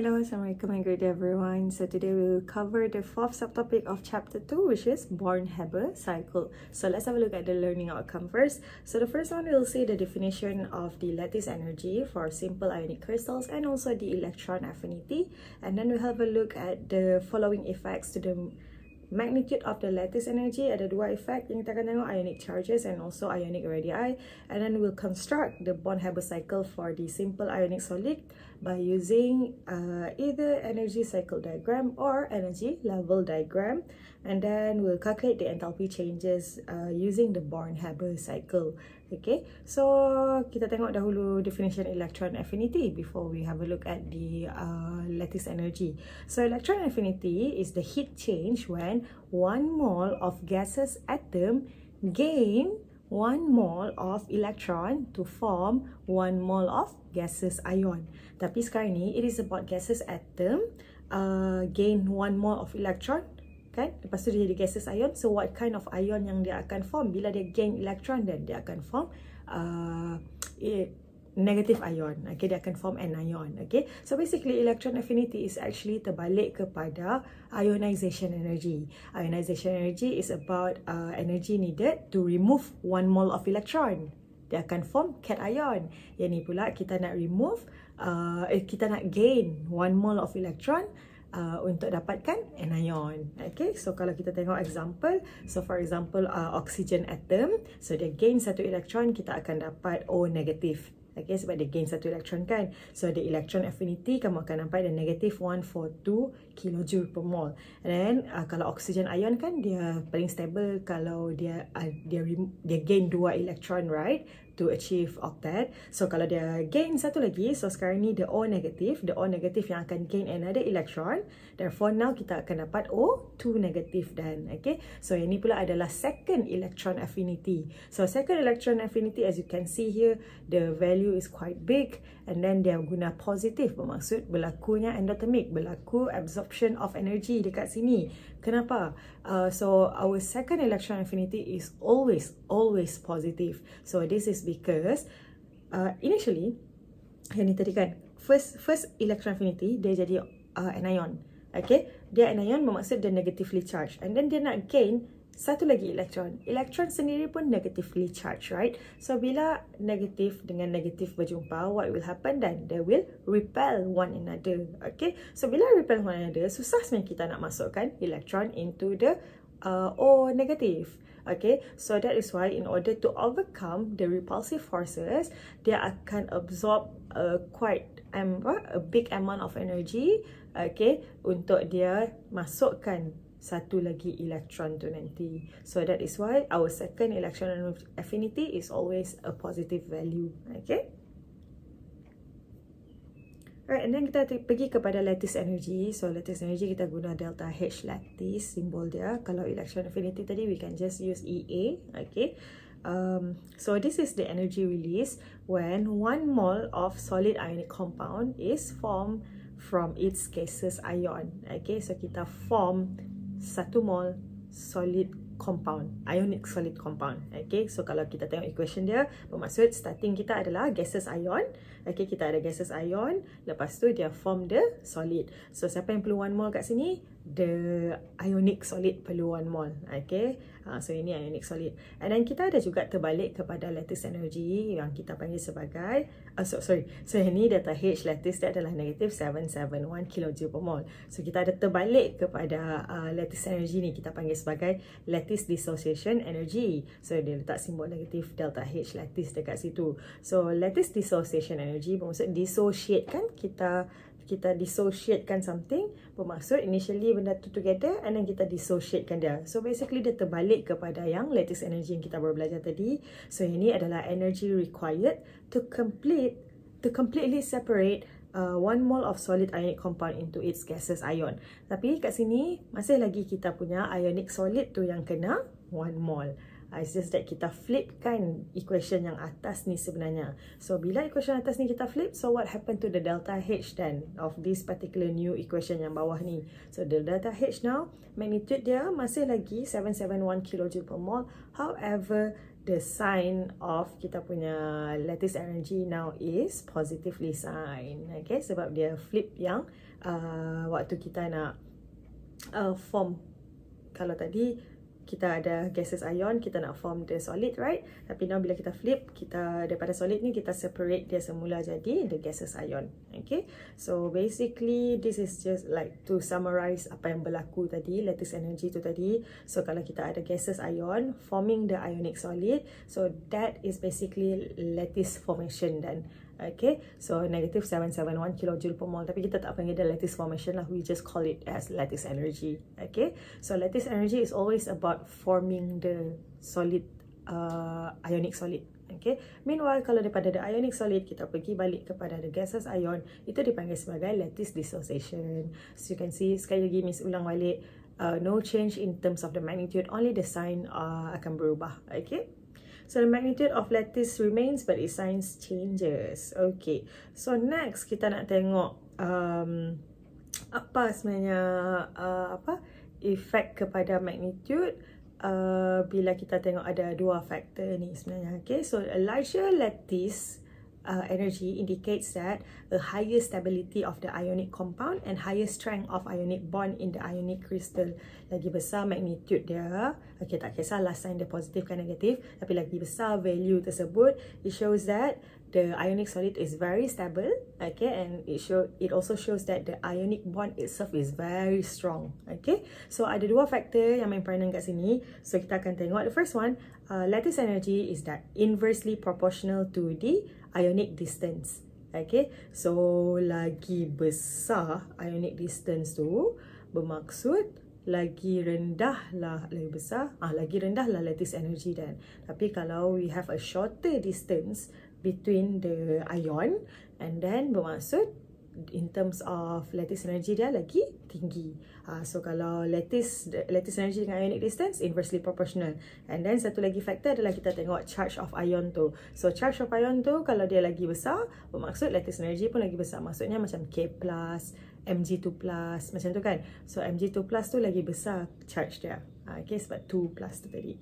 Hello, Assalamualaikum and good day everyone. So today we will cover the fourth subtopic of chapter 2, which is Born-Haber Cycle. So let's have a look at the learning outcome first. So the first one, we'll see the definition of the lattice energy for simple ionic crystals and also the electron affinity. And then we'll have a look at the following effects to the magnitude of the lattice energy. Ada dua effect yang kita akan tengok, ionic charges and also ionic radii. And then we'll construct the Born-Haber cycle for the simple ionic solid by using either energy cycle diagram or energy level diagram. And then we'll calculate the enthalpy changes using the Born-Haber cycle. Okay, so kita tengok dahulu definition electron affinity before we have a look at the lattice energy. So electron affinity is the heat change when 1 mole of gaseous atom gain 1 mole of electron to form 1 mole of gaseous ion. Tapi sekarang ni, it is about gaseous atom gain 1 mole of electron, kan? Lepas tu dia jadi gaseous ion. So what kind of ion yang dia akan form? Bila dia gain electron, dan dia akan form negative ion. Okay, dia akan form an ion. Okay, so basically electron affinity is actually terbalik kepada ionization energy. Ionization energy is about energy needed to remove 1 mole of electron. Dia akan form cation. Yang ni pula kita nak remove, kita nak gain 1 mole of electron untuk dapatkan anion. Okay, so kalau kita tengok example, so for example oxygen atom, so dia gain 1 elektron, kita akan dapat O negative. Okay, sebab dia gain 1 elektron kan. So the electron affinity kamu akan nampak dia negative 142 kJ per mole. And then kalau oxygen ion kan dia paling stable kalau dia gain 2 elektron, right, to achieve octet. So kalau dia gain 1 lagi, so sekarang ni the O negative yang akan gain another electron. Therefore now kita akan dapat O2 negative dan. Okay, so yang ni pula adalah second electron affinity. So second electron affinity, as you can see here, the value is quite big, and then dia guna positif, bermaksud berlakunya endothermic, berlaku absorption of energy dekat sini. Kenapa? So our second electron affinity is always positive. So this is because initially yang ni tadi kan, first electron affinity dia jadi anion. Okay, dia anion bermaksud dia negatively charged, and then dia nak gain 1 lagi elektron. Elektron sendiri pun negatively charged, right? So bila negatif dengan negatif berjumpa, what will happen then? They will repel one another. Okay, so bila repel one another, susah sebenarnya kita nak masukkan elektron into the O negative. Okay, so that is why in order to overcome the repulsive forces, dia akan absorb a big amount of energy, okay, untuk dia masukkan 1 lagi elektron tu nanti. So that is why our second electron affinity is always a positive value. Okay. Alright, and then kita pergi kepada lattice energy. So lattice energy kita guna delta H lattice, simbol dia. Kalau electron affinity tadi, we can just use EA. Okay. So this is the energy release when 1 mole of solid ionic compound is formed from its gaseous ion. Okay, so kita form 1 mole solid compound, ionic solid compound. Okay, so kalau kita tengok equation dia, bermaksud starting kita adalah gaseous ion. Okay, kita ada gaseous ion, lepas tu dia form the solid. So siapa yang perlu 1 mole kat sini? The ionic solid perlu 1 mole. Okay, so ini ionic solid. And then kita ada juga terbalik kepada lattice energy yang kita panggil sebagai so yang ni delta H lattice dia adalah negative 771 kJ per mole. So kita ada terbalik kepada lattice energy ni, kita panggil sebagai lattice dissociation energy. So dia letak simbol negatif delta H lattice dekat situ. So lattice dissociation energy bermaksud dissociate kan, kita dissociatekan something, bermaksud initially benda tu together and then kita dissociatekan dia. So basically dia terbalik kepada yang lattice energy yang kita baru belajar tadi. So ini adalah energy required to completely separate 1 mole of solid ionic compound into its gaseous ion. Tapi kat sini masih lagi kita punya ionic solid tu yang kena 1 mole. It's just that kita flipkan equation yang atas ni sebenarnya. So bila equation atas ni kita flip, so what happened to the delta H then of this particular new equation yang bawah ni? So the delta H now, magnitude dia masih lagi 771 kJ per mole. However, the sign of kita punya lattice energy now is positively sign. Okay, sebab dia flip yang waktu kita nak form. Kalau tadi kita ada gaseous ion, kita nak form the solid, right? Tapi now bila kita flip, kita daripada solid ni kita separate dia semula jadi the gaseous ion. Okay, so basically this is just like to summarize apa yang berlaku tadi, lattice energy tu tadi. So kalau kita ada gaseous ion forming the ionic solid, so that is basically lattice formation then. Okay, so negative 771 kilojoule per mole. Tapi kita tak panggil dia lattice formation lah. We just call it as lattice energy. Okay, so lattice energy is always about forming the solid, ionic solid. Okay, meanwhile kalau daripada the ionic solid kita pergi balik kepada the gaseous ion, itu dipanggil sebagai lattice dissociation. So you can see, sekali lagi Miss ulang balik, no change in terms of the magnitude, only the sign akan berubah. Okay, so the magnitude of lattice remains but its sign changes. Okay, so next kita nak tengok apa sebenarnya efek kepada magnitude bila kita tengok ada dua faktor ni sebenarnya. Okay, so a larger lattice energy indicates that a higher stability of the ionic compound and higher strength of ionic bond in the ionic crystal. Lagi besar magnitude dia, okay, tak kisah last sign dia positif ke negatif, tapi lagi besar value tersebut, it shows that the ionic solid is very stable. Okay, and it also shows that the ionic bond itself is very strong. Okay, so ada dua faktor yang main peranan kat sini. So kita akan tengok the first one, lattice energy is that inversely proportional to the ionic distance. Okay, so lagi besar ionic distance tu bermaksud lagi rendah lah, lagi rendah lah lattice energy dan. Tapi kalau we have a shorter distance between the ion, and then bermaksud in terms of lattice energy dia lagi tinggi. So kalau lattice energy dengan ionic distance inversely proportional. And then satu lagi factor adalah kita tengok charge of ion tu. So charge of ion tu kalau dia lagi besar, bermaksud lattice energy pun lagi besar. Maksudnya macam K+, Mg2+, macam tu kan. So Mg2+ tu lagi besar charge dia. Okay, sebab 2+ tu tadi.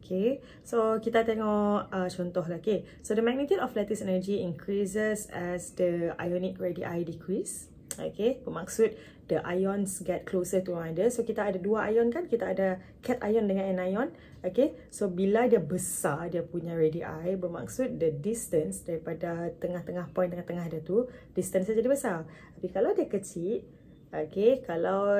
Okay, so kita tengok contoh lah. Okay, so the magnitude of lattice energy increases as the ionic radii decrease. Okay, bermaksud the ions get closer to one another. So kita ada dua ion kan, kita ada cation ion dengan anion. Okay, so bila dia besar dia punya radii, bermaksud the distance daripada tengah-tengah point tengah-tengah dia tu, distance dia jadi besar. Tapi kalau dia kecil, okay, kalau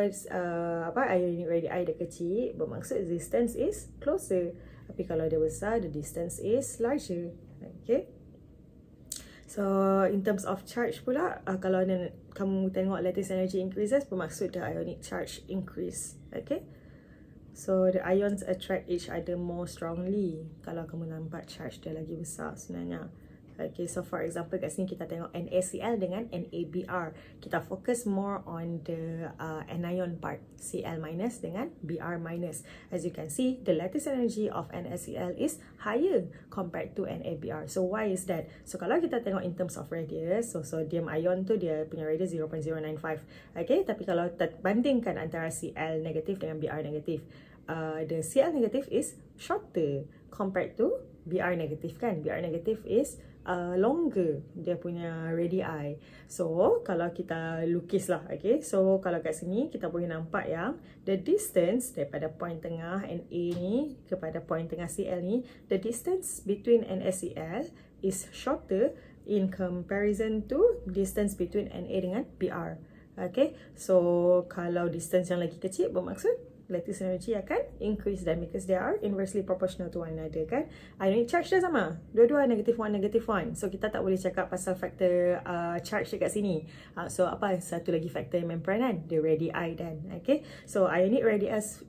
ionic radii dia kecil, bermaksud distance is closer. Tapi kalau dia besar, the distance is larger. Okay, so in terms of charge pula, kalau kamu tengok lattice energy increases, bermaksud the ionic charge increase. Okay, so the ions attract each other more strongly kalau kamu nampak charge dia lagi besar sebenarnya. Okay, so for example kat sini kita tengok NaCl dengan NaBr. Kita fokus more on the anion part, Cl- dengan Br-. As you can see, the lattice energy of NaCl is higher compared to NaBr. So why is that? So kalau kita tengok in terms of radius, so sodium ion tu dia punya radius 0.095. Okay, tapi kalau bandingkan antara Cl negatif dengan Br negatif, the Cl negatif is shorter compared to Br negatif kan. Br negatif is longer dia punya radii. So kalau kita lukis lah, okay, so kalau kat sini kita boleh nampak yang the distance daripada point tengah Na ni kepada point tengah Cl ni, the distance between NaCl is shorter in comparison to distance between Na dengan Br. Okay, so kalau distance yang lagi kecil, bermaksud lattice energy akan increase dan because they are inversely proportional to one another kan. Ionic charge dah sama, dua-dua negative 1. So kita tak boleh cakap pasal faktor charge dekat sini. So apa satu lagi faktor yang memperanan? The radii dan. Okay, so ionic radius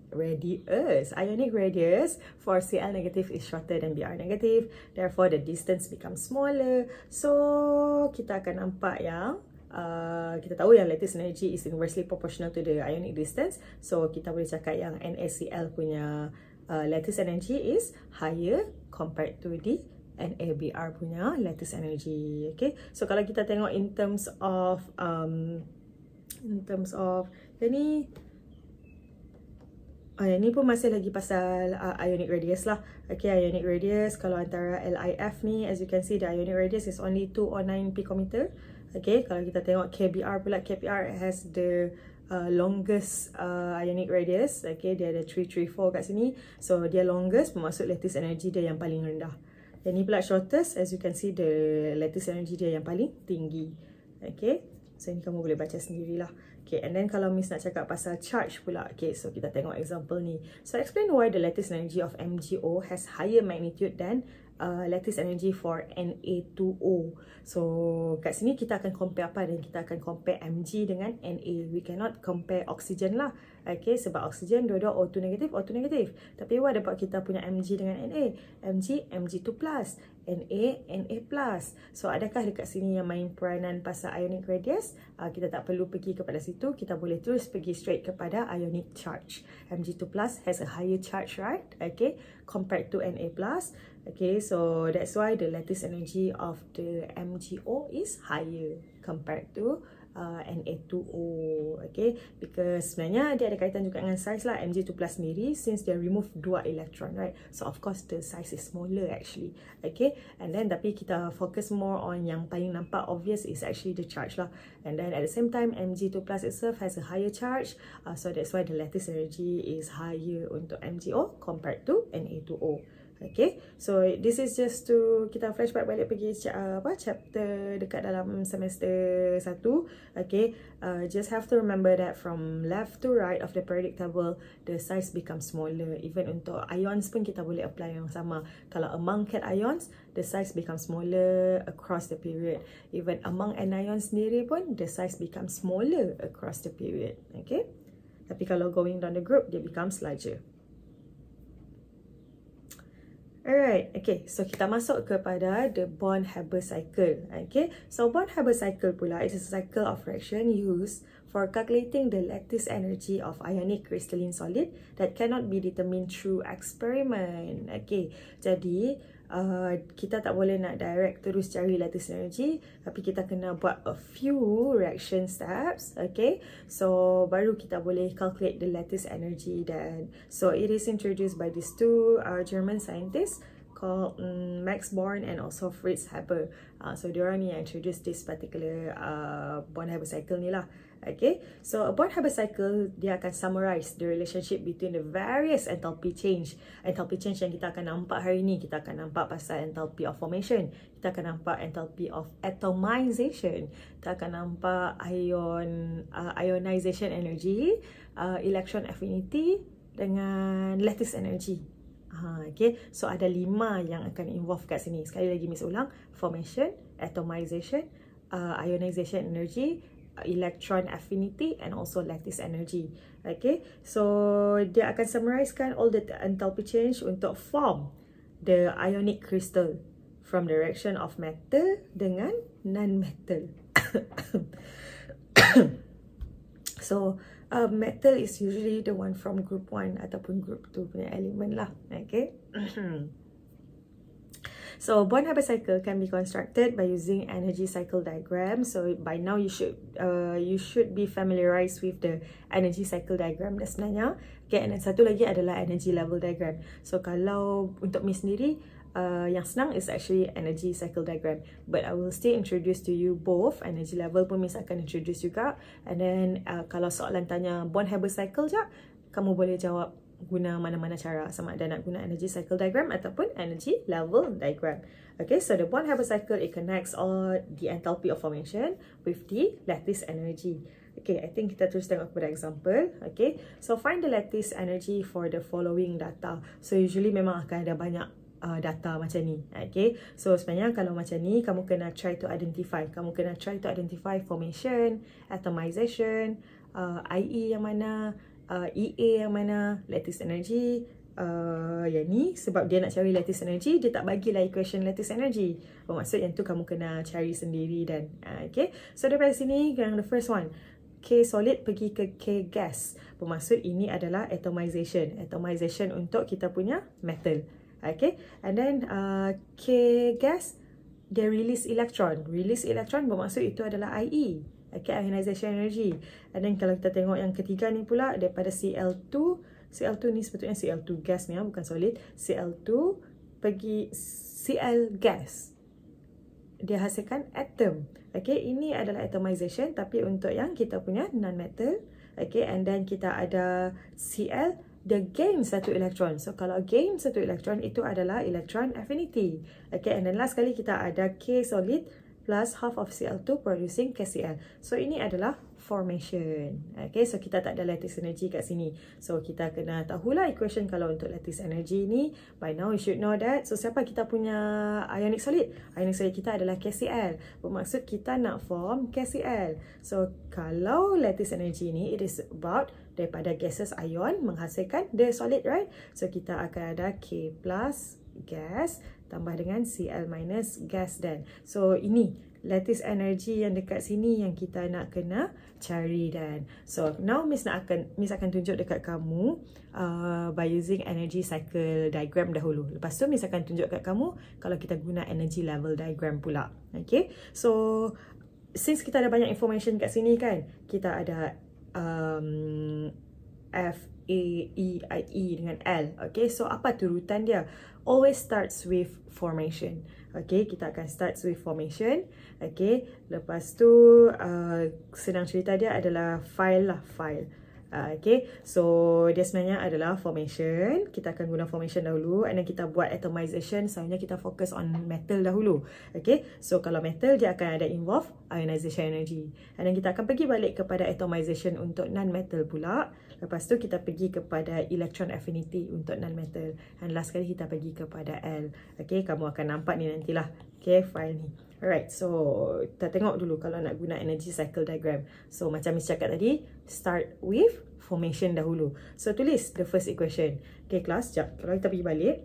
for Cl negative is shorter than Br negative, therefore the distance becomes smaller. So kita akan nampak yang kita tahu yang lattice energy is inversely proportional to the ionic distance. So kita boleh cakap yang NaCl punya lattice energy is higher compared to the NaBr punya lattice energy. Okay, so kalau kita tengok in terms of ni Yang ni pun masih lagi pasal ionic radius lah. Okay, ionic radius kalau antara LIF ni, as you can see, the ionic radius is only 209 picometer. Okay, kalau kita tengok KBR pula, KBR has the longest ionic radius. Okay, dia ada 334 kat sini. So, dia longest, bermaksud lattice energy dia yang paling rendah. Yang ni pula shortest, as you can see, the lattice energy dia yang paling tinggi. Okay, so ni kamu boleh baca sendirilah. Okay, and then kalau Miss nak cakap pasal charge pula, okay, so kita tengok example ni. So, explain why the lattice energy of MgO has higher magnitude than lattice energy for Na2O. So, kat sini kita akan compare apa? Dan kita akan compare Mg dengan Na. We cannot compare oxygen lah. Okay, sebab oxygen dua-dua O2 negatif, O2 negatif. Tapi what about kita punya Mg dengan Na? Mg, Mg2+. Na. So, adakah dekat sini yang main peranan pasal ionic radius? Kita tak perlu pergi kepada situ. Kita boleh terus pergi straight kepada ionic charge. Mg2+ has a higher charge, right? Okay, compared to Na+. Okay, so that's why the lattice energy of the MgO is higher compared to Na2O. Okay, because sebenarnya dia ada kaitan juga dengan size lah. Mg2+ sendiri, since they remove 2 electron, right? So of course the size is smaller actually. Okay, and then tapi kita focus more on yang paling nampak obvious is actually the charge lah. And then at the same time Mg2+ itself has a higher charge, so that's why the lattice energy is higher untuk MgO compared to Na2O. Okay, so this is just to kita flashback balik pergi chapter dekat dalam semester 1. Okay, just have to remember that from left to right of the periodic table, the size becomes smaller. Even untuk ions pun kita boleh apply yang sama. Kalau among cations, the size becomes smaller across the period. Even among anions sendiri pun, the size becomes smaller across the period. Okay, tapi kalau going down the group, dia becomes larger. Alright, okay, so kita masuk kepada the Born-Haber Cycle. Okay, so Born-Haber Cycle pula is a cycle of reaction used for calculating the lattice energy of ionic crystalline solid that cannot be determined through experiment. Okay, jadi kita tak boleh nak direct terus cari lattice energy, tapi kita kena buat a few reaction steps. Okay, so baru kita boleh calculate the lattice energy. Dan so it is introduced by these two German scientists called Max Born and also Fritz Haber. So diorang ni yang introduce this particular Born-Haber cycle ni lah. Okay, so a Born-Haber cycle, dia akan summarize the relationship between the various enthalpy change. Enthalpy change yang kita akan nampak hari ni, kita akan nampak pasal enthalpy of formation, kita akan nampak enthalpy of atomization, kita akan nampak ionization energy, electron affinity dengan lattice energy. Okay, so ada 5 yang akan involve kat sini. Sekali lagi Miss ulang, formation, atomization, ionization energy, electron affinity and also lattice energy. Okay, so dia akan summarizekan all the enthalpy change untuk form the ionic crystal from the reaction of metal dengan non-metal. So metal is usually the one from group 1 ataupun group 2 punya element lah. Okay. So Born-Haber cycle can be constructed by using energy cycle diagram. So by now you should be familiarized with the energy cycle diagram dah sebenarnya. Okay, and then satu lagi adalah energy level diagram. So kalau untuk Miss sendiri, yang senang is actually energy cycle diagram. But I will still introduce to you both. Energy level pun Miss akan introduce juga. And then kalau soalan tanya Born-Haber cycle je, kamu boleh jawab guna mana-mana cara, sama ada nak guna energy cycle diagram ataupun energy level diagram. Okay, so the Born-Haber cycle, it connects all the enthalpy of formation with the lattice energy. Okay, I think kita terus tengok kepada example. Okay, so find the lattice energy for the following data. So usually memang akan ada banyak data macam ni. Okay, so sebenarnya kalau macam ni, kamu kena try to identify. Kamu kena try to identify formation, atomization, IE yang mana, EA yang mana, lattice energy, yang ni sebab dia nak cari lattice energy, dia tak bagilah equation lattice energy. Bermaksud yang tu kamu kena cari sendiri dan okay. So daripada sini, yang the first one, K solid pergi ke K gas. Bermaksud ini adalah atomization. Atomization untuk kita punya metal. Okay, and then K gas, dia release electron. Release electron bermaksud itu adalah IE. Okay, ionization energy. And then kalau kita tengok yang ketiga ni pula, daripada Cl2 Cl2 ni sepatutnya Cl2 gas ni, bukan solid. Cl2 pergi Cl gas. Dia hasilkan atom. Okay, ini adalah atomization, tapi untuk yang kita punya non-metal. Okay, and then kita ada Cl, dia gain satu elektron. So, kalau gain satu elektron, itu adalah electron affinity. Okay, and then last kali kita ada K solid plus half of Cl2 producing KCl. So, ini adalah formation. Okay, so kita tak ada lattice energy kat sini. So, kita kena tahulah equation kalau untuk lattice energy ni. By now, you should know that. So, siapa kita punya ionic solid? Ionic solid kita adalah KCl. Bermaksud kita nak form KCl. So, kalau lattice energy ni, it is about daripada gases ion menghasilkan the solid, right? So, kita akan ada K plus gas tambah dengan Cl minus gas dan. So, ini lattice energy yang dekat sini yang kita nak kena cari dan. So, now Miss akan tunjuk dekat kamu by using energy cycle diagram dahulu. Lepas tu Miss akan tunjuk dekat kamu kalau kita guna energy level diagram pula. Okay? So, since kita ada banyak information kat sini kan, kita ada F, A, E, I, E dengan L. Okay, so apa turutan dia? Always starts with formation. Okay, kita akan start with formation. Okay, lepas tu senang cerita dia adalah file lah, file. Okay, so dia sebenarnya adalah formation. Kita akan guna formation dahulu, and then kita buat atomization. Sebenarnya kita fokus on metal dahulu. Okay, so kalau metal dia akan ada involve ionization energy, and then kita akan pergi balik kepada atomization untuk non-metal pula. Lepas tu kita pergi kepada electron affinity untuk non-metal, and last kali kita pergi kepada L. Okay, kamu akan nampak ni nantilah. Okay, file ni. Alright, so kita tengok dulu kalau nak guna energy cycle diagram. So macam Miss cakap tadi, start with formation dahulu. So tulis the first equation. Okay kelas, sekejap. Kalau kita pergi balik,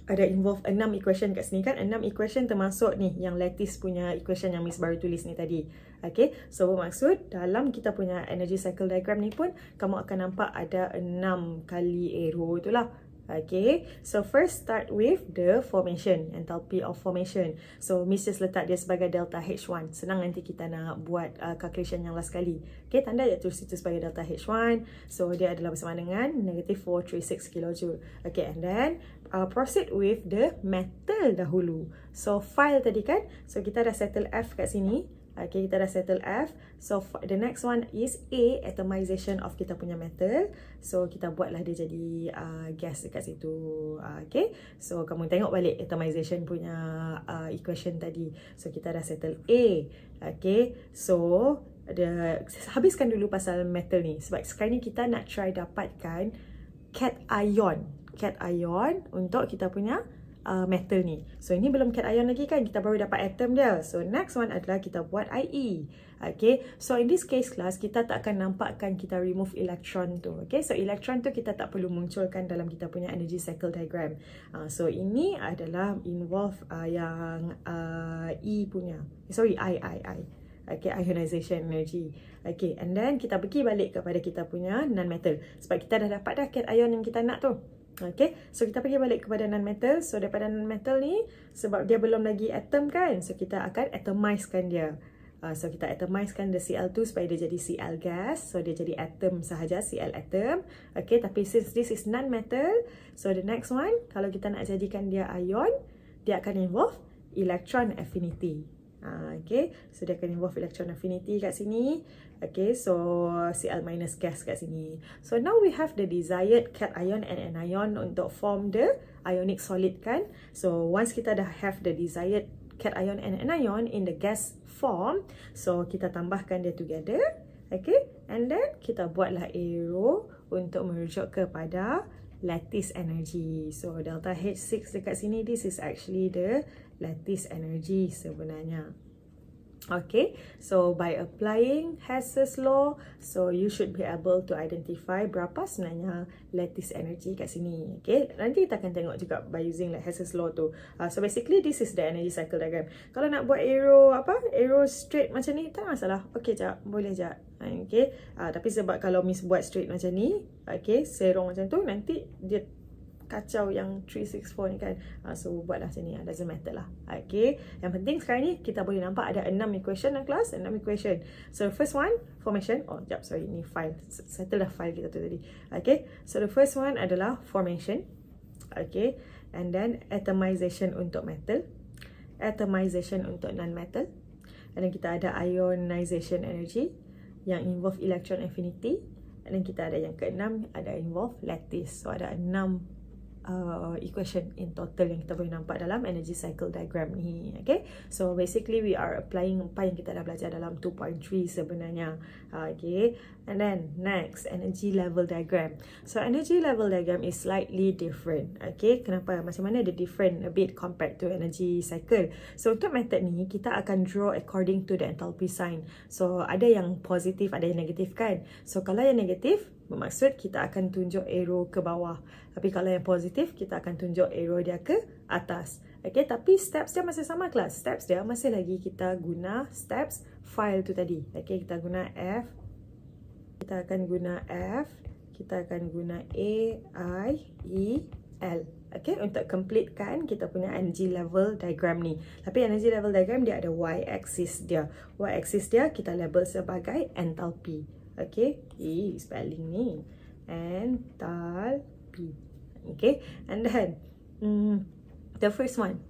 ada involve 6 equation kat sini kan. 6 equation termasuk ni yang lattice punya equation yang Miss baru tulis ni tadi. Okay, so bermaksud dalam kita punya energy cycle diagram ni pun kamu akan nampak ada 6 kali arrow itulah. Okay, so first start with the formation, enthalpy of formation. So Miss just letak dia sebagai delta H1. Senang nanti kita nak buat calculation yang last kali. Okay, tanda dia tulis itu sebagai delta H1. So dia adalah bersama dengan negative 436 kJ. Okay, and then proceed with the metal dahulu. So file tadi kan, so kita dah settle F kat sini. Okay, kita dah settle F. So the next one is A, atomization of kita punya metal. So kita buatlah dia jadi gas dekat situ. Okay, so kamu tengok balik atomization punya equation tadi. So kita dah settle A. Okay, so habiskan dulu pasal metal ni, sebab sekarang ni kita nak try dapatkan cation untuk kita punya metal ni. So ini belum cation lagi kan, kita baru dapat atom dia. So next one adalah kita buat IE. Okay, so in this case class, kita tak akan nampakkan kita remove electron tu. Okay, so electron tu kita tak perlu munculkan dalam kita punya energy cycle diagram. So ini adalah involve yang E punya, sorry, I. Okay, ionization energy. Okay, and then kita pergi balik kepada kita punya non-metal, sebab kita dah dapat dah cation yang kita nak tu. Okay, so kita pergi balik kepada non-metal. So daripada non-metal ni, sebab dia belum lagi atom kan, so kita akan atomizekan dia. So kita atomizekan the Cl2 supaya dia jadi Cl gas. So dia jadi atom sahaja, Cl atom. Okay, tapi since this is non-metal, so the next one, kalau kita nak jadikan dia ion, dia akan involve electron affinity. Okay, so dia akan involve electron affinity kat sini. Okay, so Cl minus gas kat sini. So now we have the desired cation and anion untuk form the ionic solid kan. So once kita dah have the desired cation and anion in the gas form, so kita tambahkan dia together. Okay, and then kita buatlah arrow untuk merujuk kepada lattice energy. So delta H6 dekat sini, this is actually the lattice energy sebenarnya. Okay, so by applying Hess's law, so you should be able to identify berapa sebenarnya lattice energy kat sini. Okay, nanti kita akan tengok juga by using like Hess's law tu. So basically this is the energy cycle diagram. Kalau nak buat arrow arrow straight macam ni, tak masalah. Okay, jap, boleh jap. Okay, tapi sebab kalau Miss buat straight macam ni, okay, serong macam tu, nanti dia kacau yang 364 ni kan. So buatlah macam ni, doesn't matter lah. Okay, yang penting sekarang ni kita boleh nampak ada 6 equation dalam kelas, 6 equation. So first one, formation. Oh sekejap, sorry, ni file, settle dah file kita tu tadi. Okay, so the first one adalah formation. Okay, and then atomization untuk metal, atomization untuk non-metal, and then kita ada ionization energy yang involve electron affinity. Dan kita ada yang keenam, ada involve lattice. So ada 6 equation in total yang kita boleh nampak dalam energy cycle diagram ni. Okay, so basically we are applying apa yang kita dah belajar dalam 2.3 sebenarnya. Okay, and then next, energy level diagram. So energy level diagram is slightly different. Okay, kenapa? Macam mana dia different a bit compared to energy cycle? So untuk method ni kita akan draw according to the enthalpy sign. So ada yang positif, ada yang negatif kan. So kalau yang negatif bermaksud kita akan tunjuk arrow ke bawah. Tapi kalau yang positif, kita akan tunjuk arrow dia ke atas. Okay, tapi steps dia masih sama kelas. Steps dia masih lagi kita guna steps file tu tadi. Okay, kita guna F. Kita akan guna F. Kita akan guna A, I, E, L. Okay, untuk completekan kita punya energy level diagram ni. Tapi energy level diagram dia ada y-axis dia. Y-axis dia kita label sebagai enthalpy. Okay, spelling ni enthalpy. Okay, and then the first one,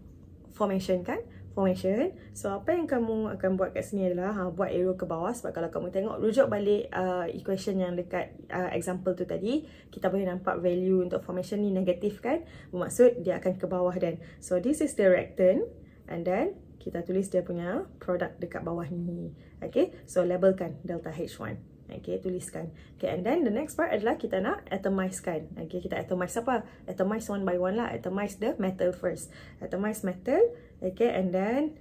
formation kan, formation. So apa yang kamu akan buat kat sini adalah buat arrow ke bawah. Sebab kalau kamu tengok, rujuk balik equation yang dekat example tu tadi, kita boleh nampak value untuk formation ni negatif kan, bermaksud dia akan ke bawah dan. So this is the reactant, and then kita tulis dia punya produk dekat bawah ni. Okay, so labelkan delta H1. Okay, tuliskan. Okay, and then the next part adalah kita nak atomize kan. Okay, kita atomize apa? Atomize one by one lah. Atomize the metal first. Atomize metal. Okay, and then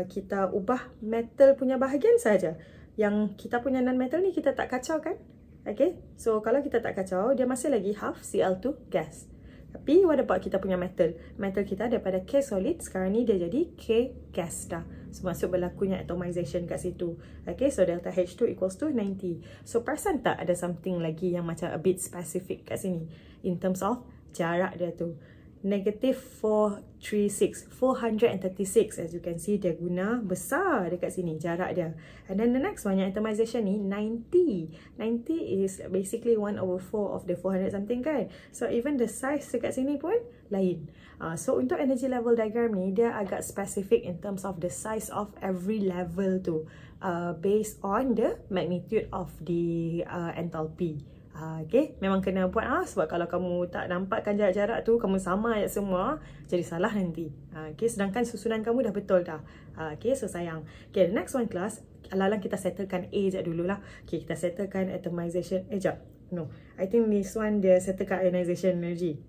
kita ubah metal punya bahagian saja. Yang kita punya non-metal ni kita tak kacau kan? Okay, so kalau kita tak kacau, dia masih lagi half Cl2 gas. Tapi what about kita punya metal? Metal kita daripada K solid, sekarang ni dia jadi K gas dah. So maksud berlakunya atomization kat situ. Okay, so delta H2 equals to 90. So perasan tak ada something lagi yang macam a bit specific kat sini in terms of jarak dia tu. Negative 436 as you can see, dia guna besar dekat sini jarak dia. And then the next one yang atomization ni 90 is basically 1/4 of the 400 something kan. So even the size dekat sini pun lain. So untuk energy level diagram ni dia agak specific in terms of the size of every level tu, based on the magnitude of the enthalpy. Okay, memang kena buat sebab kalau kamu tak nampakkan jarak-jarak tu, kamu sama ayat semua, jadi salah nanti. Okay, sedangkan susunan kamu dah betul dah. Okay, so sayang. Okay, the next one class, ala-ala kita settlekan A je dululah. Okay, kita settlekan atomization. Jap. No, I think this one dia settlekan ionization energy.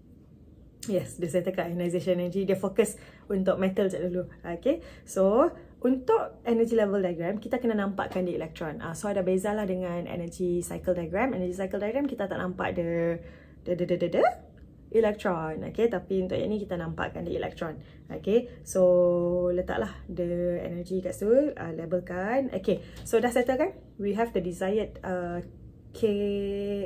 Yes, dia settlekan ionization energy. Dia fokus untuk metal je dulu. Okay, so untuk energy level diagram, kita kena nampakkan di elektron. So ada bezalah dengan energy cycle diagram. Energy cycle diagram kita tak nampak the elektron. Okay, tapi untuk yang ni kita nampakkan di elektron. Okay, so letaklah the energy kat situ, labelkan. Okay, so dah settle kan? We have the desired K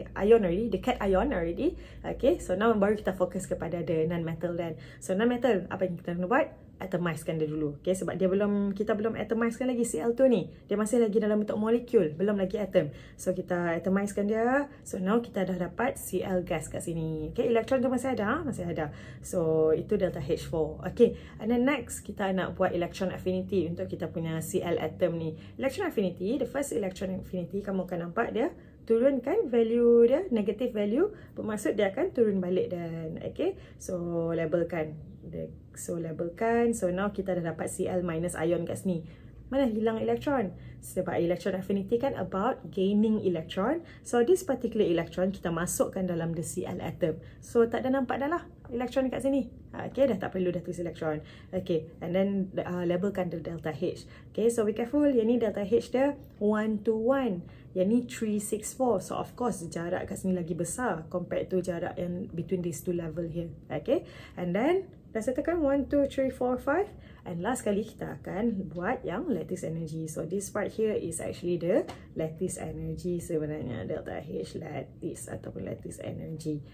ion already, the cat ion already. Okay, so now baru kita fokus kepada the non-metal then. So non-metal, apa yang kita kena buat? Atomizekan dia dulu. Okay, sebab dia kita belum atomizekan lagi Cl2 ni. Dia masih lagi dalam bentuk molekul, belum lagi atom. So kita atomizekan dia. So now kita dah dapat Cl gas kat sini. Okay, elektron tu masih ada? Masih ada. So itu delta H4. Okay, and then next kita nak buat electron affinity untuk kita punya Cl atom ni. Electron affinity, the first electron affinity, kamu akan nampak dia turunkan value dia, negative value, bermaksud dia akan turun balik dan okay, so labelkan. So labelkan. So now kita dah dapat Cl minus ion kat sini. Mana hilang elektron? Sebab electron affinity kan about gaining electron. So this particular electron kita masukkan dalam the Cl atom. So tak ada nampak dah lah elektron kat sini. Okay, dah tak perlu dah tulis elektron. Okay, and then labelkan the delta H. Okay, so be careful. Yang ni delta H dia 1 to 1. Yang ni 364. So of course jarak kat sini lagi besar compared to jarak yang between these two level here. Okay, and then Dah settlekan 1, 2, 3, 4, 5. And last kali kita akan buat yang lattice energy. So this part here is actually the lattice energy sebenarnya. Delta H lattice ataupun lattice energy.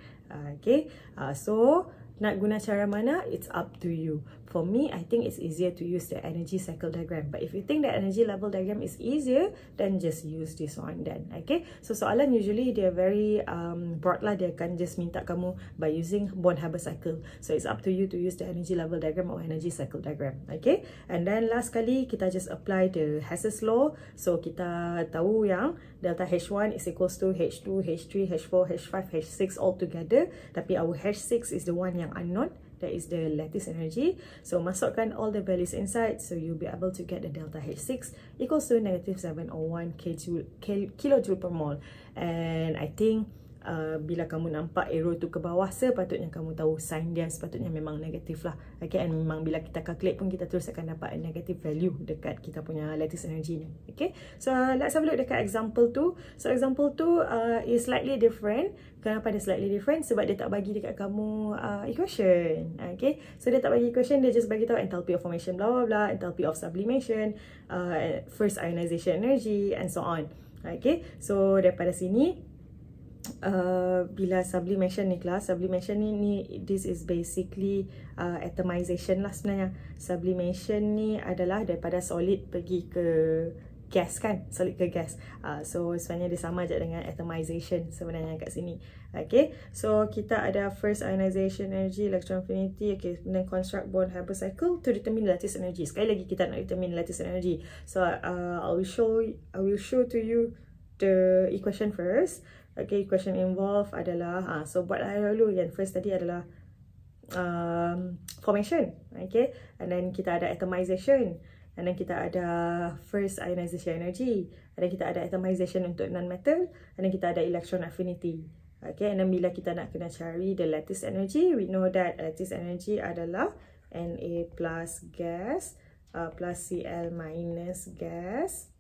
Okay. So nak guna cara mana? It's up to you. For me, I think it's easier to use the energy cycle diagram. But if you think the energy level diagram is easier, then just use this one then. Okay. So soalan usually they're very broad lah. Dia akan just minta kamu by using Born-Haber Cycle. So it's up to you to use the energy level diagram or energy cycle diagram. Okay. And then last kali kita just apply the Hess's law. So kita tahu yang delta H1 is equals to H2, H3, H4, H5, H6 all together. Tapi our H6 is the one yang unknown. That is the lattice energy. So masukkan all the values inside. So you'll be able to get the delta H6 equals to -701 kilojoule per mole. And I think bila kamu nampak arrow tu ke bawah, sepatutnya kamu tahu sign dia sepatutnya memang negatif lah. Okay, and memang bila kita calculate pun kita terus akan dapat a negative value dekat kita punya lattice energy ni. Okay, so let's have a look dekat example tu. So example tu is slightly different. Kenapa dia slightly different? Sebab dia tak bagi dekat kamu equation. Okay, so dia tak bagi equation, dia just bagi tahu enthalpy of formation blah blah blah, enthalpy of sublimation, first ionization energy and so on. Okay, so daripada sini bila sublimation ni kelas, sublimation ni this is basically atomization lah sebenarnya. Sublimation ni adalah daripada solid pergi ke gas kan, solid ke gas. So sebenarnya dia sama je dengan atomization sebenarnya kat sini. Okay, so kita ada first ionization energy, electron affinity. Okay, then construct Born-Haber cycle to determine lattice energy. Sekali lagi kita nak determine lattice energy. So I will show to you the equation first. Okay, equation involved adalah so buat dulu yang first tadi adalah formation. Okay, and then kita ada atomization, and then kita ada first ionization energy, and then kita ada atomization untuk non-metal, and then kita ada electron affinity. Okay, and then bila kita nak kena cari the lattice energy, we know that lattice energy adalah Na plus gas plus Cl minus gas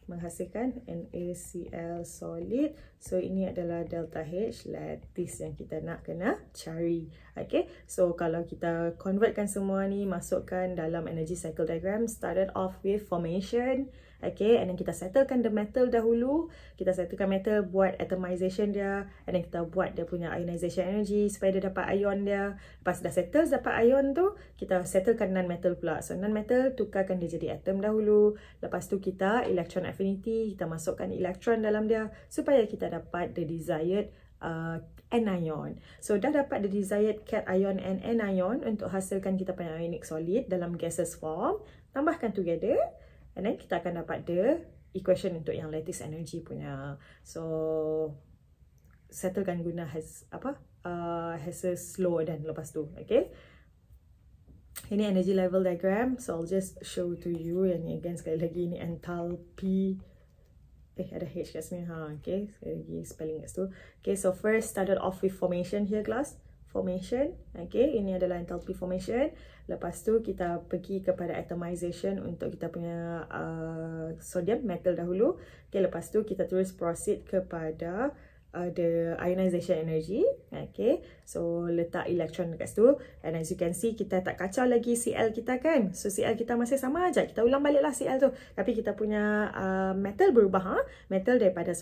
menghasilkan NaCl solid. So ini adalah delta H lattice yang kita nak kena cari. Okay, so kalau kita convertkan semua ni, masukkan dalam energy cycle diagram, started off with formation. Okay, and then kita settlekan the metal dahulu. Kita settlekan metal, buat atomization dia, and then kita buat dia punya ionization energy supaya dia dapat ion dia. Lepas dah settle dapat ion tu, kita settlekan non-metal pula. So non-metal tukarkan dia jadi atom dahulu. Lepas tu kita electron affinity, kita masukkan elektron dalam dia supaya kita dapat the desired anion. So dah dapat the desired cation and anion untuk hasilkan kita punya ionic solid dalam gaseous form. Tambahkan together, and then kita akan dapat the equation untuk yang lattice energy punya. So settlekan guna Hess's law dan lepas tu. Okay, ini energy level diagram. So I'll just show to you. Yang ni again sekali lagi ni enthalpy. Ada H kat sini. Okay, sekali lagi spelling kat situ. Okay, so first started off with formation here class. Formation. Okay, ini adalah enthalpy formation. Lepas tu kita pergi kepada atomization untuk kita punya sodium metal dahulu. Okay, lepas tu kita terus proceed kepada the ionization energy. Okay, so letak elektron dekat situ, and as you can see kita tak kacau lagi Cl kita kan. So Cl kita masih sama aja. Kita ulang balik lah Cl tu, tapi kita punya metal berubah. Metal daripada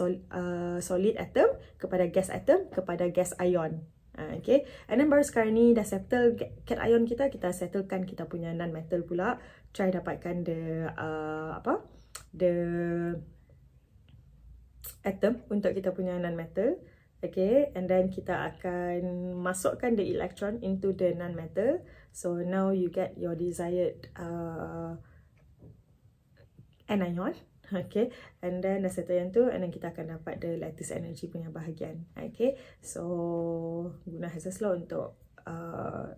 solid atom kepada gas atom kepada gas ion. Okay, and then baru sekarang ni dah settle cation kita, kita settlekan kita punya non-metal pula. Try dapatkan the the atom untuk kita punya non-metal. Okay, and then kita akan masukkan the electron into the non-metal. So now you get your desired anion. Okay, and then dah settle yang tu, and then kita akan dapat the lattice energy punya bahagian. Okay, so guna Hess's law untuk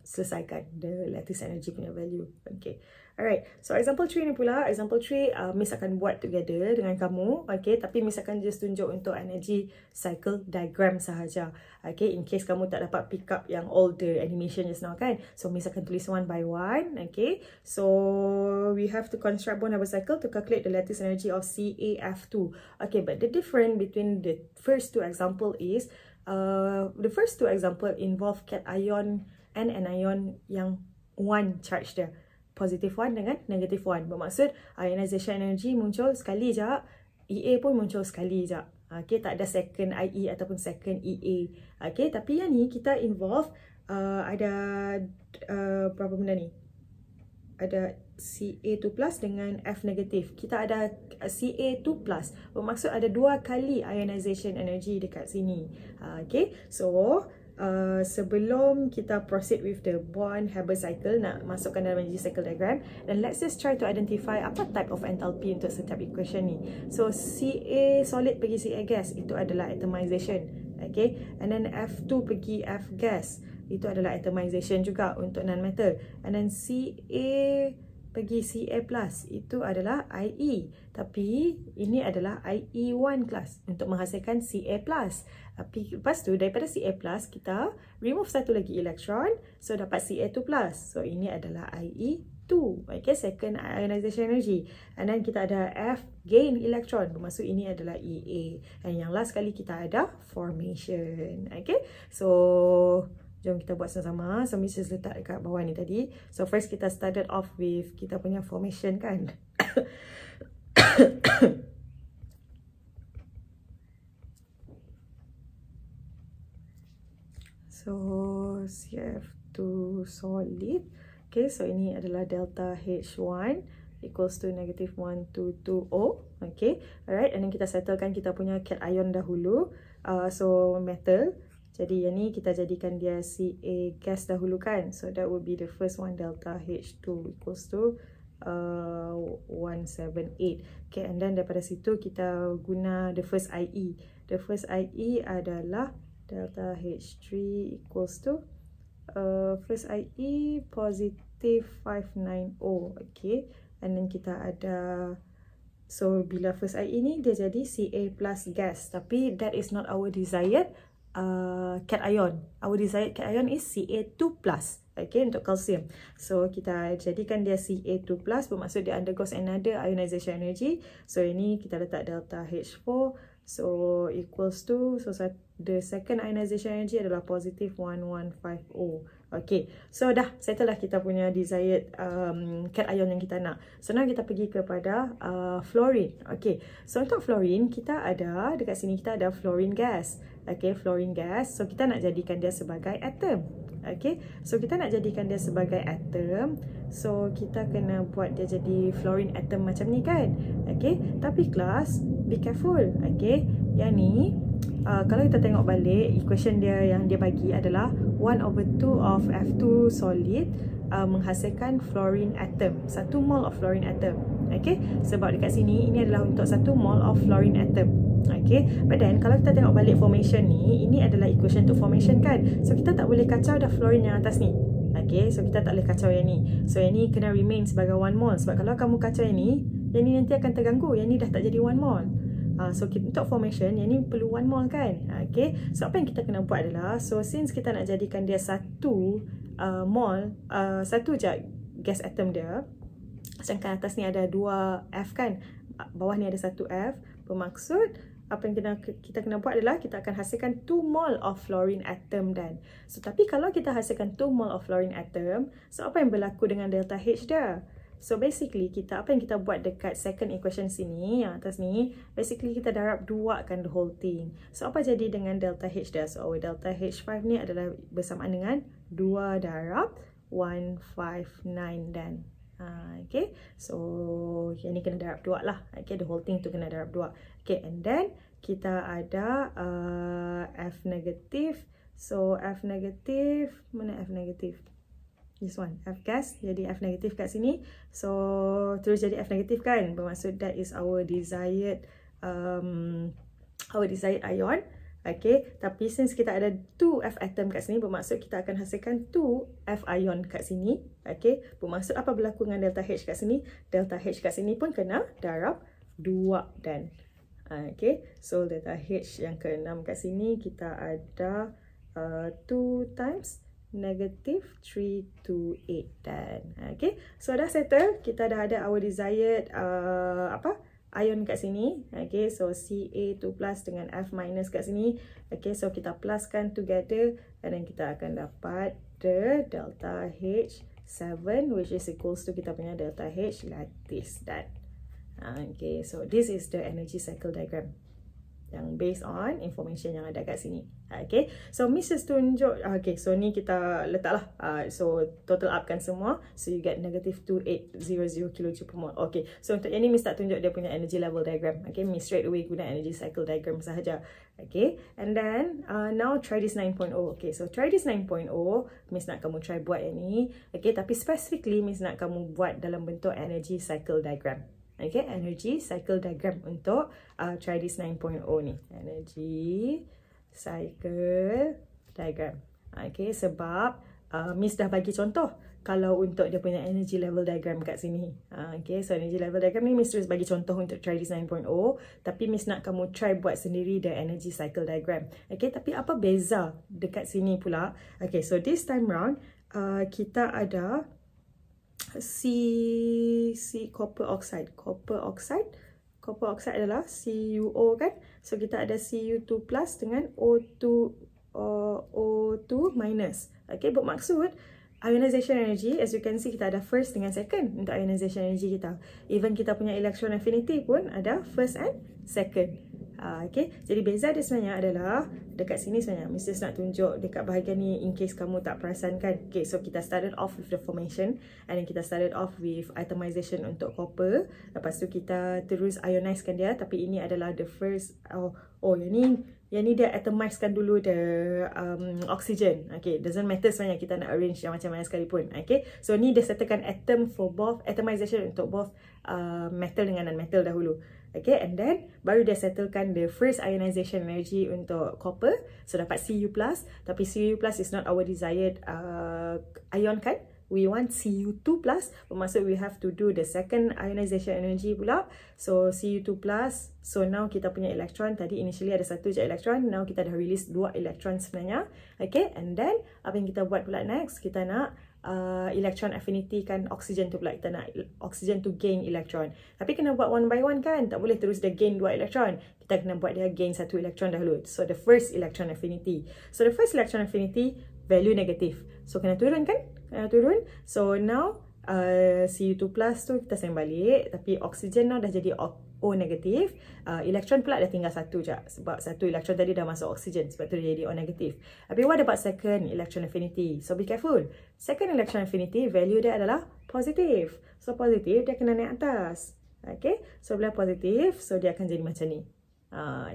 selesaikan the lattice energy punya value. Okay, alright, so example 3 ni pula. Example 3 Miss akan buat together dengan kamu. Okay, tapi Miss akan just tunjuk untuk energy cycle diagram sahaja. Okay, in case kamu tak dapat pick up yang all the animation just now kan. So Miss akan tulis one by one. Okay, so we have to construct Born-Haber cycle to calculate the lattice energy of CaF2. Okay, but the difference between the first two example is the first two example involve cation and anion yang 1 charge dia. Positive 1 dengan negative 1. Bermaksud ionization energy muncul sekali je, EA pun muncul sekali je. Okay, tak ada second IE ataupun second EA. Okay, tapi yang ni kita involve ada berapa benda ni? Ada Ca2 plus dengan F negatif. Kita ada Ca2 plus. Bermaksud ada 2 kali ionization energy dekat sini. Okay, so sebelum kita proceed with the Born-Haber Cycle, nak masukkan dalam energy cycle diagram, then let's just try to identify apa type of enthalpy untuk setiap equation ni. So Ca solid pergi Ca gas, itu adalah atomization. Okay, and then F2 pergi F gas, itu adalah atomization juga untuk non-metal. And then Ca pergi Ca plus, itu adalah IE. Tapi ini adalah IE1 class untuk menghasilkan Ca plus. Tapi lepas tu daripada Ca plus kita remove satu lagi elektron, so dapat Ca2 plus. So ini adalah IE2. Okay, second ionization energy. And then kita ada F gain electron, bermaksud ini adalah EA. And yang last kali kita ada formation. Okay, so jom kita buat sama-sama. So Mrs. letak dekat bawah ni tadi. So first kita started off with kita punya formation kan. So CF2 solid. Okay, so ini adalah delta H1 equals to negative 1220. Okay, alright. And then kita settlekan kita punya cation dahulu. So metal. Jadi yang ni kita jadikan dia Ca gas dahulu kan. So that would be the first one, delta H2 equals to 178. Okay, and then daripada situ kita guna the first IE. The first IE adalah delta H3 equals to first IE positive 590. Okay, and then kita ada, so bila first IE ni dia jadi Ca plus gas, tapi that is not our desired cation. Our desired cation is Ca2 plus. Okay, untuk calcium. So kita jadikan dia Ca2 plus, bermaksud dia undergoes another ionization energy. So ini kita letak delta H4, so equals to, so the second ionization energy adalah positive 1150. Okay, so dah settle lah kita punya desired cation yang kita nak. So now kita pergi kepada fluorine. Okay, so untuk fluorine kita ada dekat sini, kita ada fluorine gas. Okay, fluorine gas. So kita nak jadikan dia sebagai atom. Okay, so kita nak jadikan dia sebagai atom. So kita kena buat dia jadi fluorine atom macam ni kan. Okay, tapi kelas, be careful. Okay, yang ni kalau kita tengok balik, equation dia yang dia bagi adalah 1/2 of F2 solid menghasilkan fluorine atom. 1 mole of fluorine atom. Okay, sebab dekat sini ini adalah untuk 1 mole of fluorine atom. Okay, but then kalau kita tengok balik formation ni, ini adalah equation untuk formation kan. So kita tak boleh kacau dah fluorine yang atas ni. Okay, so kita tak boleh kacau yang ni. So yang ni kena remain sebagai 1 mole. Sebab kalau kamu kacau yang ni nanti akan terganggu. Yang ni dah tak jadi 1 mole. So untuk formation, yang ni perlu 1 mole kan. Okay, so apa yang kita kena buat adalah, so since kita nak jadikan dia 1 mole, satu je gas atom dia, sedangkan atas ni ada 2 F kan, bawah ni ada 1 F, bermaksud apa yang kita kena buat adalah kita akan hasilkan 2 mole of fluorine atom dan. So tapi kalau kita hasilkan 2 mole of fluorine atom, so apa yang berlaku dengan delta H dia? So basically apa yang kita buat dekat second equation sini, yang atas ni, basically kita darab 2 kan the whole thing. So apa jadi dengan delta H dia? So our delta H5 ni adalah bersamaan dengan 2 darab 159 dan. Okay, so yang ni kena darab 2 lah. Okay, the whole thing tu kena darab 2. Okay, and then kita ada F negatif. So F negatif, mana F negatif? This one, F gas, jadi F negatif kat sini. So terus jadi F negatif kan, bermaksud that is our desired ion. Okay, tapi since kita ada 2 F atom kat sini, bermaksud kita akan hasilkan 2 F ion kat sini. Okay, bermaksud apa berlaku dengan delta H kat sini? Delta H kat sini pun kena darab 2 dan. Okay, so delta H yang ke-6 kat sini kita ada 2 times negative 328 dan. Okay, so dah settle, kita dah ada our desired ion kat sini. Okay, so Ca2 plus dengan F minus kat sini. Okay, so kita pluskan together and then kita akan dapat the delta H7 which is equals to kita punya delta H lattice that. Okay, so this is the energy cycle diagram yang based on information yang ada kat sini. Okay, so Miss just tunjuk. Okay, so ni kita letaklah. So total upkan semua. So you get negative 2800 kJ per mole. Okay, so untuk yang ni Miss tak tunjuk dia punya energy level diagram. Okay, Miss straight away guna energy cycle diagram sahaja. Okay, and then now try this 9.0. Okay, so try this 9.0. Miss nak kamu try buat yang ni. Okay, tapi specifically Miss nak kamu buat dalam bentuk energy cycle diagram. Okay, energy cycle diagram untuk try this 9.0 ni. Energy cycle diagram. Okay, sebab Miss dah bagi contoh kalau untuk dia punya energy level diagram kat sini. Okay, so energy level diagram ni Miss terus bagi contoh untuk try this 9.0. Tapi Miss nak kamu try buat sendiri the energy cycle diagram. Okay, tapi apa beza dekat sini pula? Okay, so this time round kita ada copper oxide. Copper oxide adalah CuO kan. So kita ada Cu2 plus dengan O2 minus. Okay, bermaksud ionization energy, as you can see kita ada first dengan second untuk ionization energy kita. Even kita punya electron affinity pun ada first and second. Okay, jadi beza dia sebenarnya adalah dekat sini sebenarnya Miss just nak tunjuk dekat bahagian ni in case kamu tak perasan kan. Okay, so kita started off with the formation and then kita started off with atomization untuk copper. Lepas tu kita terus ionizekan dia, tapi ini adalah the first yang ni dia atomizekan dulu the oxygen. Okay, doesn't matter sebenarnya kita nak arrange yang macam mana sekalipun. Okay, so ni dia settlekan atom for both, atomization untuk both metal dengan non-metal dahulu. Okay, and then baru dia settlekan the first ionization energy untuk copper. So dapat Cu+, tapi Cu+ is not our desired ion kan. We want Cu2+, bermaksud we have to do the second ionization energy pula. So Cu2+, so now kita punya elektron, tadi initially ada satu je elektron, now kita dah release 2 elektron sebenarnya. Okay, and then apa yang kita buat pula next, kita nak electron affinity kan oxygen tu pula, kita nak oxygen to gain electron. Tapi kena buat one by one kan, tak boleh terus dia gain 2 elektron. Kita kena buat dia gain 1 elektron dahulu. So the first electron affinity. So the first electron affinity value negative. So kena turun kan? Kena turun. So now Cu2+ tu kita send balik, tapi oxygen now dah jadi O negatif. Elektron pula dah tinggal satu je, sebab satu elektron tadi dah masuk oxygen, sebab tu dia jadi O negatif. Tapi what about second electron affinity? So be careful. Second electron affinity value dia adalah positif. So positif dia kena naik atas. Okay, so bila positif, so dia akan jadi macam ni.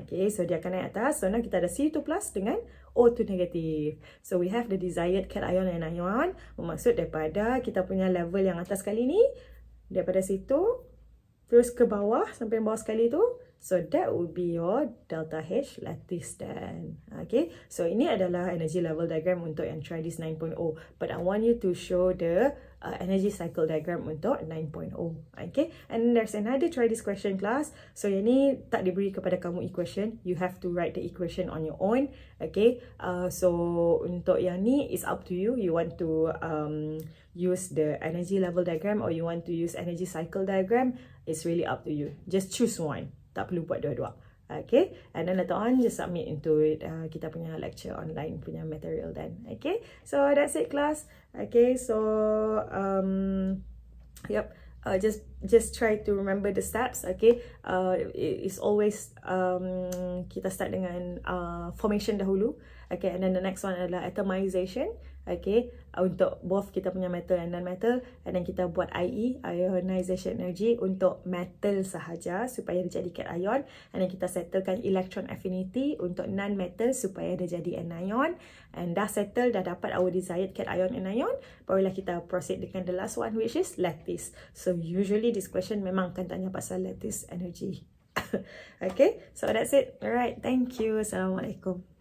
Okay, so dia akan naik atas. So now kita ada Cu2+ dengan O2 negatif. So we have the desired cation and anion. Bermaksud daripada kita punya level yang atas kali ni, daripada situ terus ke bawah sampai bawah sekali tu. So that would be your delta H lattice then. Okay, so ini adalah energy level diagram untuk yang try this 9.0. But I want you to show the energy cycle diagram untuk 9.0. Okay, and there's another try this question class. So yang ni tak diberi kepada kamu equation. You have to write the equation on your own. Okay, so untuk yang ni is up to you. You want to use the energy level diagram or you want to use energy cycle diagram. It's really up to you. Just choose one. Tak perlu buat dua-dua. Okay, and then later on just submit into it kita punya lecture online punya material then. Okay, so that's it class. Okay, so yep, just try to remember the steps. Okay, it's always kita start dengan formation dahulu. Okay, and then the next one adalah atomization. Okay, untuk both kita punya metal and non-metal, and then kita buat IE, ionization energy, untuk metal sahaja supaya dia jadi cation, and then kita settlekan electron affinity untuk non-metal supaya dia jadi anion, and dah settle, dah dapat our desired cation and anion, barulah kita proceed dengan the last one which is lattice. So usually this question memang akan tanya pasal lattice energy. Okay, so that's it. Alright, thank you. Assalamualaikum.